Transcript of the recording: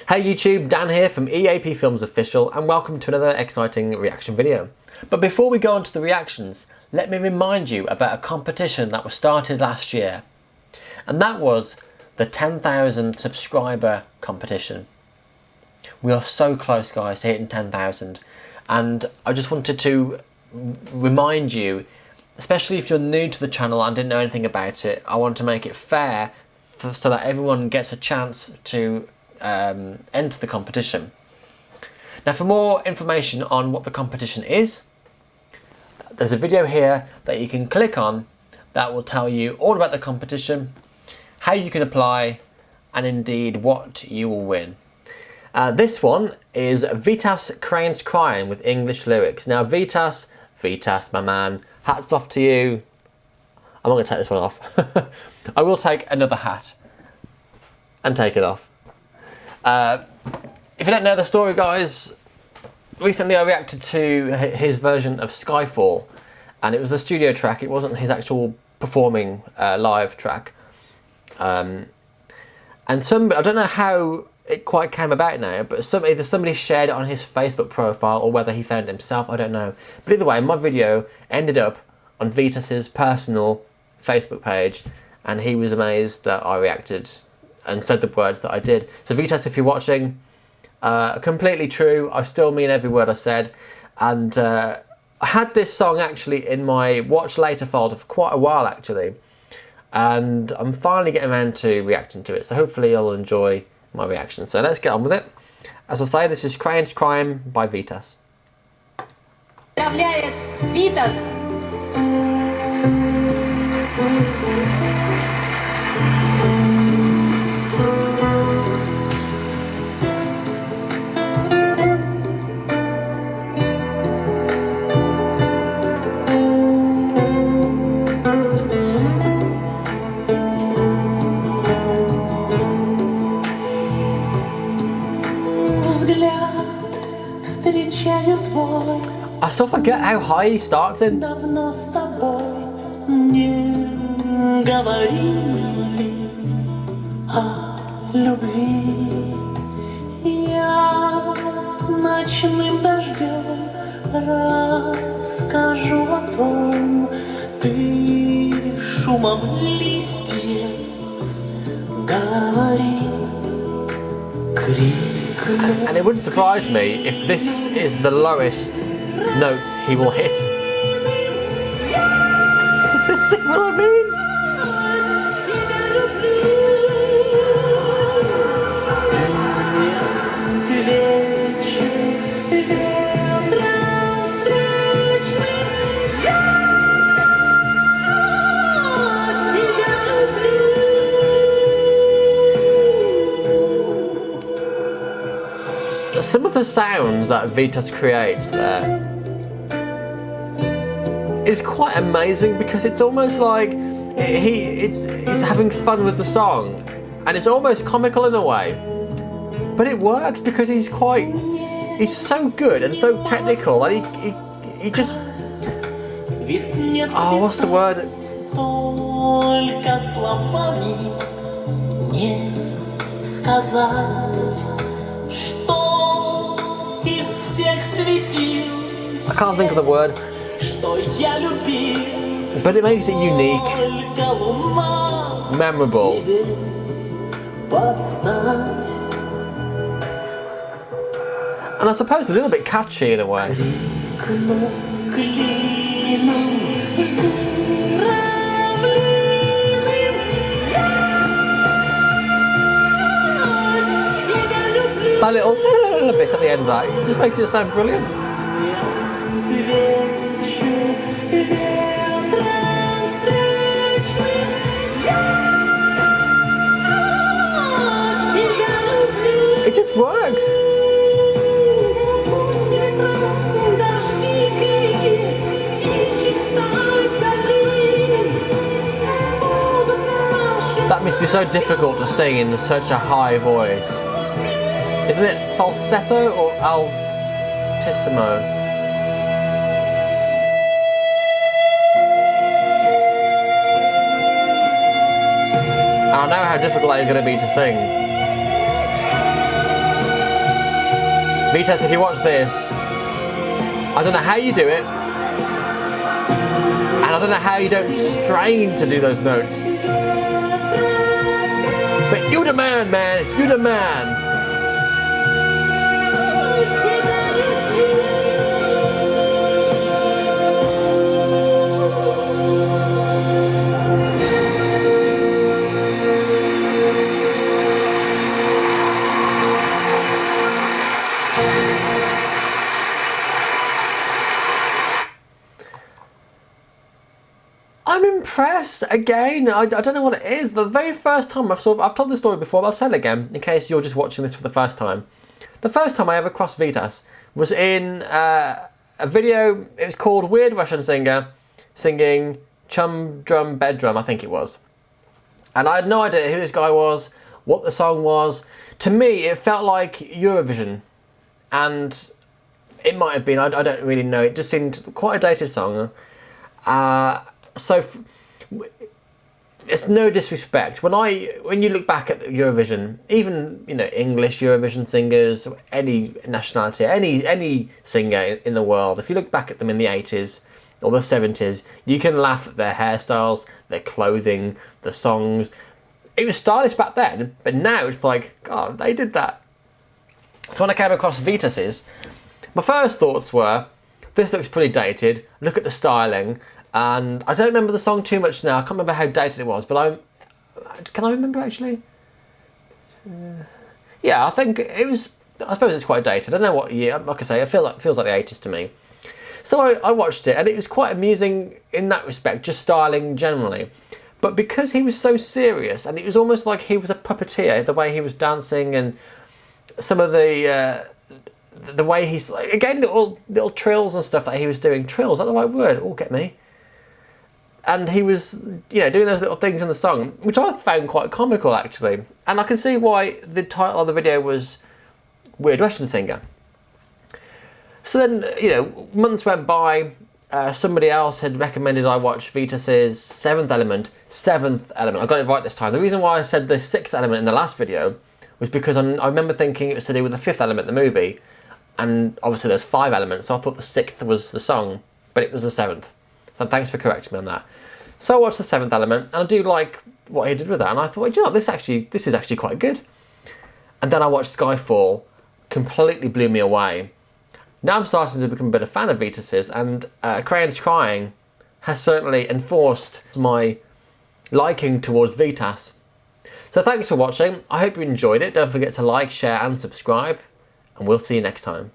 Hey YouTube, Dan here from EAP Films Official and welcome to another exciting reaction video. But before we go on to the reactions, let me remind you about a competition that was started last year. And that was the 10,000 subscriber competition. We are so close, guys, to hitting 10,000. And I just wanted to remind you, especially if you're new to the channel and didn't know anything about it, I want to make it fair so that everyone gets a chance to enter the competition. Now, for more information on what the competition is, there's a video here that you can click on that will tell you all about the competition, how you can apply, and indeed what you will win. This one is Vitas Cranes Crying with English lyrics. Now Vitas, my man, hats off to you. I'm not going to take this one off. I will take another hat and take it off. If you don't know the story, guys, recently I reacted to his version of Skyfall, and it was a studio track. It wasn't his actual performing live track. And I don't know how it quite came about now, but either somebody shared it on his Facebook profile or whether he found it himself, I don't know. But either way, my video ended up on Vitas's personal Facebook page, and he was amazed that I reacted and said the words that I did. So Vitas, if you're watching, completely true. I still mean every word I said. And I had this song actually in my watch later folder for quite a while actually. And I'm finally getting around to reacting to it. So hopefully you'll enjoy my reaction. So let's get on with it. As I say, this is Cranes Crying by Vitas. Vitas. I still forget how high he starts in. And it wouldn't surprise me if this is the lowest notes he will hit. See what I mean? Some of the sounds that Vitas creates there is quite amazing, because it's almost like he's having fun with the song, and it's almost comical in a way, but it works because he's so good and so technical that he just, oh, what's the word? I can't think of the word, but it makes it unique, memorable, and I suppose a little bit catchy in a way. That little bit at the end of that, it just makes it sound brilliant. It just works. That must be so difficult to sing in such a high voice. Isn't it falsetto or altissimo? I know how difficult that is going to be to sing. Vitas, if you watch this, I don't know how you do it, and I don't know how you don't strain to do those notes. But you're the man, man, you're the man. I'm impressed again. I don't know what it is. The very first time I've told this story before, but I'll tell it again in case you're just watching this for the first time. The first time I ever crossed Vitas was in a video. It was called Weird Russian Singer singing Chum Drum Bedroom, I think it was. And I had no idea who this guy was, what the song was. To me, it felt like Eurovision, and it might have been. I don't really know. It just seemed quite a dated song. So it's no disrespect. When you look back at Eurovision, even English Eurovision singers, any nationality, any singer in the world, if you look back at them in the 80s or the 70s, you can laugh at their hairstyles, their clothing, the songs. It was stylish back then, but now it's like, God, they did that. So when I came across Vitas's, my first thoughts were, this looks pretty dated. Look at the styling. And I don't remember the song too much now. I can't remember how dated it was, but can I remember actually? Yeah, I think it was. I suppose it's quite dated. I don't know what year. Like I say, it feels like the 80s to me. So I watched it, and it was quite amusing in that respect, just styling generally. But because he was so serious, and it was almost like he was a puppeteer, the way he was dancing and some of the way he's like, again, little trills and stuff that he was doing. Trills, is that the right word? Oh, get me. And he was, doing those little things in the song, which I found quite comical, actually. And I can see why the title of the video was Weird Russian Singer. So then, months went by. Somebody else had recommended I watch Vitas's Seventh Element. I got it right this time. The reason why I said the Sixth Element in the last video was because I remember thinking it was to do with the Fifth Element, the movie. And obviously there's 5 elements, so I thought the 6th was the song, but it was the 7th. So thanks for correcting me on that. So I watched the 7th Element, and I do like what he did with that, and I thought, this is actually quite good. And then I watched Skyfall, completely blew me away. Now I'm starting to become a bit of a fan of Vitas's, and Crayons Crying has certainly enforced my liking towards Vitas. So thanks for watching. I hope you enjoyed it. Don't forget to like, share and subscribe, and we'll see you next time.